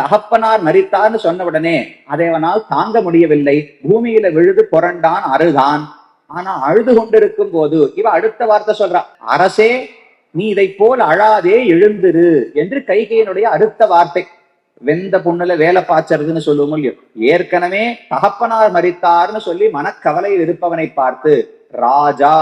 தகப்பனார் மரித்தார்னு சொன்ன உடனே அதை அவனால் தாங்க முடியவில்லை. பூமியில விழுது புரண்டான், அழுதான். ஆனா அழுது கொண்டிருக்கும் போது இவ அடுத்த வார்த்தை சொல்றா, அரசே நீ இதை போல் அழாதே, எழுந்திரு என்று கைகையினுடைய அடுத்த வார்த்தை. வெந்த புண்ணுல வேலை பாய்ச்சறதுன்னு சொல்லுவோம் இல்லையோ, ஏற்கனவே தகப்பனார் மரித்தார்னு சொல்லி மனக்கவலையில் இருப்பவனை பார்த்து ராஜா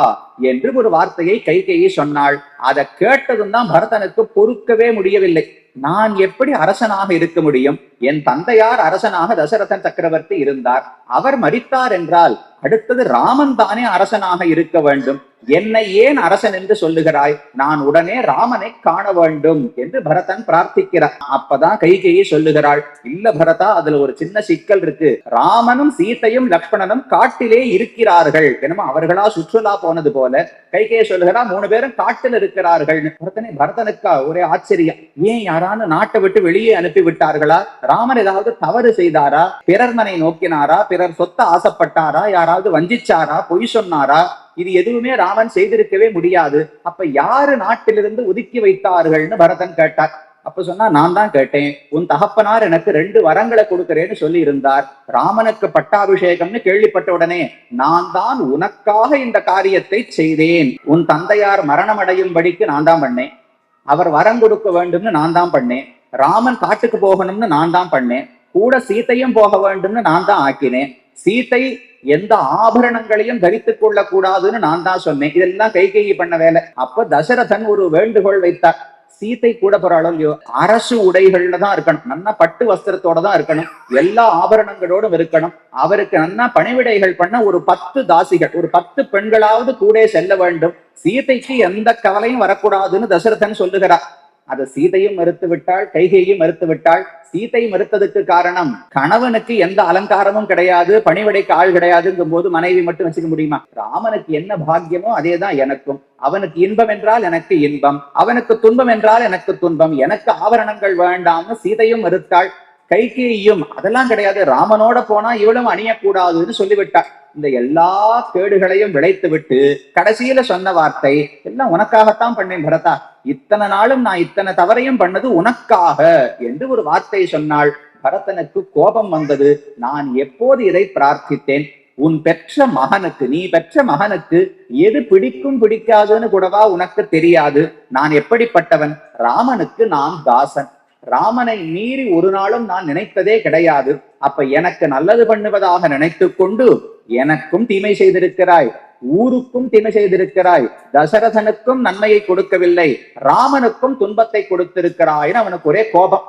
என்று ஒரு வார்த்தையை கைகேயி சொன்னாள். அதை கேட்டதும் தான் பரதனுக்கு பொறுக்கவே முடியவில்லை. நான் எப்படி அரசனாக இருக்க முடியும்? என் தந்தையார் அரசனாக தசரதன் சக்கரவர்த்தி இருந்தார். அவர் மரித்தார் என்றால் அடுத்தது ராமன் தானே அரசனாக இருக்க வேண்டும். என்னை ஏன் அரசன் என்று சொல்லுகிறாய்? நான் உடனே ராமனை காண வேண்டும் என்று பரதன் பிரார்த்திக்கிறார். அப்பதான் கைகேயி சொல்லுகிறாள், இல்ல பரதா, அதுல ஒரு சின்ன சிக்கல் இருக்கு. ராமனும் சீதையும் லக்ஷ்மணனும் காட்டிலே இருக்கிறார்கள். என்னமோ அவர்களா சுற்றுலா போனது போல கைகேயி சொல்லுகிறா, 3 பேரும் காட்டில் இருக்கிறார்கள். பரதனுக்கா ஒரே ஆச்சரியம். ஏன் யாரான நாட்டை விட்டு வெளியே அனுப்பி விட்டார்களா? ராமன் ஏதாவது தவறு செய்தாரா? பிறர் மனை நோக்கினாரா? பிறர் சொத்த ஆசைப்பட்டாரா? யாராவது வஞ்சிச்சாரா? பொய் சொன்னாரா? இது எதுவுமே ராமன் செய்திருக்கவே முடியாது. அப்ப யாரு நாட்டிலிருந்து ஒதுக்கி வைத்தார்கள்னு பரதன் கேட்டார். அப்ப சொன்னா, நான் தான் கேட்டேன். உன் தகப்பனார் எனக்கு 2 வரங்களை கொடுக்கிறேன்னு சொல்லி இருந்தார். ராமனுக்கு பட்டாபிஷேகம்னு கேள்விப்பட்ட உடனே நான் தான் உனக்காக இந்த காரியத்தை செய்தேன். உன் தந்தையார் மரணம் அடையும்படிக்கு நான் தான் பண்ணேன். அவர் வரம் கொடுக்க வேண்டும்னு நான் தான் பண்ணேன். ராமன் காட்டுக்கு போகணும்னு நான் தான் பண்ணேன். கூட சீத்தையும் போக வேண்டும்னு நான் தான் ஆக்கினேன். சீத்தை எந்த ஆபரணங்களையும் தரித்துக் கொள்ள கூடாதுன்னு நான் தான் சொன்னேன். இதெல்லாம் கைகேயி பண்ண வேலை. அப்ப தசரதன் ஒரு வேண்டுகோள் வைத்தார். சீத்தை கூட போறாளோ இல்லையோ, அரசு உடைகள்ல தான் இருக்கணும், நல்லா பட்டு வஸ்திரத்தோட தான் இருக்கணும், எல்லா ஆபரணங்களோடும் இருக்கணும். அவருக்கு நல்லா பணிவிடைகள் பண்ண ஒரு 10 தாசிகள், ஒரு 10 பெண்களாவது கூட செல்ல வேண்டும். சீதைக்கு எந்த கவலையும் வரக்கூடாதுன்னு தசரதன் சொல்லுகிறார். அதை சீதையும் மறுத்து விட்டாள், கைகேயும் மறுத்து விட்டாள். சீதை மறுத்ததுக்கு காரணம், கணவனுக்கு எந்த அலங்காரமும் கிடையாது, பணிவிடைக்கு ஆள் கிடையாதுங்கும் போது மனைவி மட்டும் வச்சுக்க முடியுமா? ராமனுக்கு என்ன பாக்கியமோ அதேதான் எனக்கும். அவனுக்கு இன்பம் என்றால் எனக்கு இன்பம், அவனுக்கு துன்பம் என்றால் எனக்கு துன்பம். எனக்கு ஆபரணங்கள் வேண்டாம்னு சீதையும் மறுத்தாள். கைகேயும் அதெல்லாம் கிடையாது, ராமனோட போனா இவளும் அணியக்கூடாதுன்னு சொல்லிவிட்டாள். இந்த எல்லா கேடுகளையும் விளைத்து விட்டு கடைசியில சொன்ன வார்த்தை, எல்லாம் உனக்காகத்தான் பண்ணேன் பரதா, இத்தனை நாளும் நான் இத்தனை தவறையும் பண்ணது உனக்காக என்று ஒரு வார்த்தை சொன்னாள். பரதனுக்கு கோபம் வந்தது. நான் எப்போது இதை பிரார்த்தித்தேன்? உன் பெற்ற மகனுக்கு, நீ பெற்ற மகனுக்கு எது பிடிக்கும் பிடிக்காதுன்னு கூடவா உனக்கு தெரியாது? நான் எப்படிப்பட்டவன்? ராமனுக்கு நான் தாசன். ராமனை மீறி ஒரு நாளும் நான் நினைத்ததே கிடையாது. அப்ப எனக்கு நல்லது பண்ணுவதாக நினைத்து கொண்டு எனக்கும் தீமை செய்திருக்கிறாய், ஊருக்கும் தீமை செய்திருக்கிறாய், தசரதனுக்கும் நன்மையை கொடுக்கவில்லை, ராமனுக்கும் துன்பத்தை கொடுத்திருக்கிறாய்னு அவனுக்கு ஒரே கோபம்.